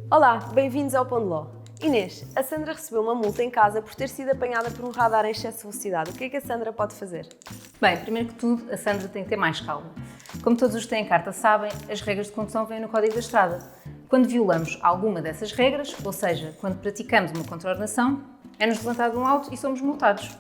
Olá, bem-vindos ao Pão de Ló. Inês, a Sandra recebeu uma multa em casa por ter sido apanhada por um radar em excesso de velocidade. O que é que a Sandra pode fazer? Bem, primeiro que tudo, a Sandra tem que ter mais calma. Como todos os que têm carta sabem, as regras de condução vêm no Código da Estrada. Quando violamos alguma dessas regras, ou seja, quando praticamos uma contraordenação, é-nos levantado um auto e somos multados.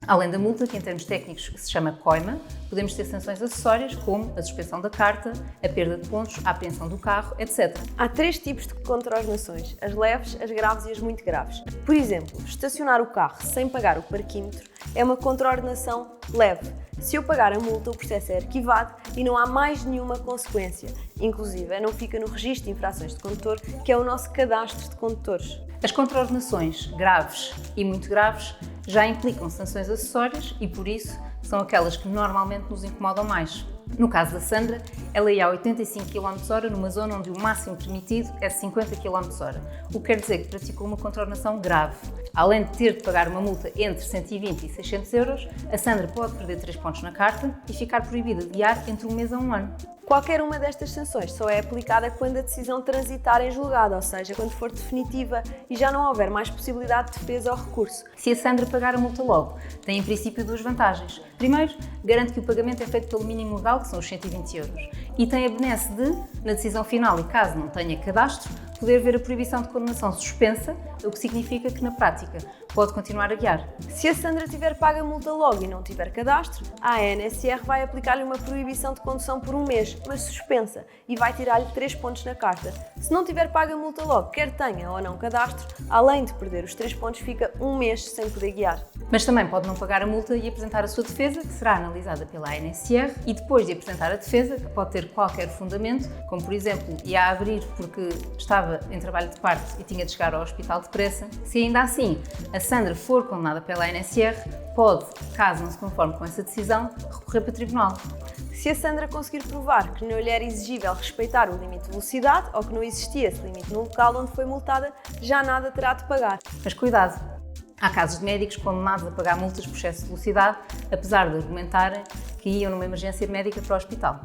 Além da multa, que em termos técnicos se chama coima, podemos ter sanções acessórias como a suspensão da carta, a perda de pontos, a apreensão do carro, etc. Há três tipos de contraordenações: as leves, as graves e as muito graves. Por exemplo, estacionar o carro sem pagar o parquímetro é uma contraordenação leve. Se eu pagar a multa, o processo é arquivado e não há mais nenhuma consequência. Inclusive, não fica no registro de infrações de condutor, que é o nosso cadastro de condutores. As contraordenações graves e muito graves já implicam sanções acessórias e, por isso, são aquelas que normalmente nos incomodam mais. No caso da Sandra, ela ia a 85 km/h numa zona onde o máximo permitido é 50 km/h, o que quer dizer que praticou uma contraordenação grave. Além de ter de pagar uma multa entre 120 e 600 euros, a Sandra pode perder 3 pontos na carta e ficar proibida de guiar entre um mês a um ano. Qualquer uma destas sanções só é aplicada quando a decisão transitar em julgado, ou seja, quando for definitiva e já não houver mais possibilidade de defesa ou recurso. Se a Sandra pagar a multa logo, tem em princípio duas vantagens. Primeiro, garante que o pagamento é feito pelo mínimo legal, que são os 120 euros. E tem a benesse de, na decisão final e caso não tenha cadastro, poder ver a proibição de condenação suspensa, o que significa que, na prática, pode continuar a guiar. Se a Sandra tiver pago a multa logo e não tiver cadastro, a ANSR vai aplicar-lhe uma proibição de condução por um mês, mas suspensa, e vai tirar-lhe 3 pontos na carta. Se não tiver pago a multa logo, quer tenha ou não cadastro, além de perder os 3 pontos, fica um mês sem poder guiar. Mas também pode não pagar a multa e apresentar a sua defesa, que será analisada pela ANSR, e depois de apresentar a defesa, que pode ter qualquer fundamento, como por exemplo, ia a abrir porque estava em trabalho de parto e tinha de chegar ao hospital depressa, se ainda assim a Sandra for condenada pela ANSR, pode, caso não se conforme com essa decisão, recorrer para o tribunal. Se a Sandra conseguir provar que não lhe era exigível respeitar o limite de velocidade ou que não existia esse limite no local onde foi multada, já nada terá de pagar. Mas cuidado! Há casos de médicos condenados a pagar multas por excesso de velocidade, apesar de argumentarem que iam numa emergência médica para o hospital.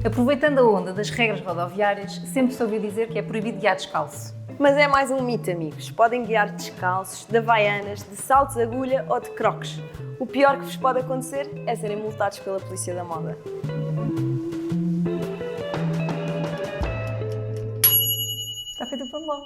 Aproveitando a onda das regras rodoviárias, sempre se ouviu dizer que é proibido guiar descalço. Mas é mais um mito, amigos. Podem guiar descalços, de havaianas, de saltos de agulha ou de crocs. O pior que vos pode acontecer é serem multados pela polícia da moda. Está feito o pão de ló.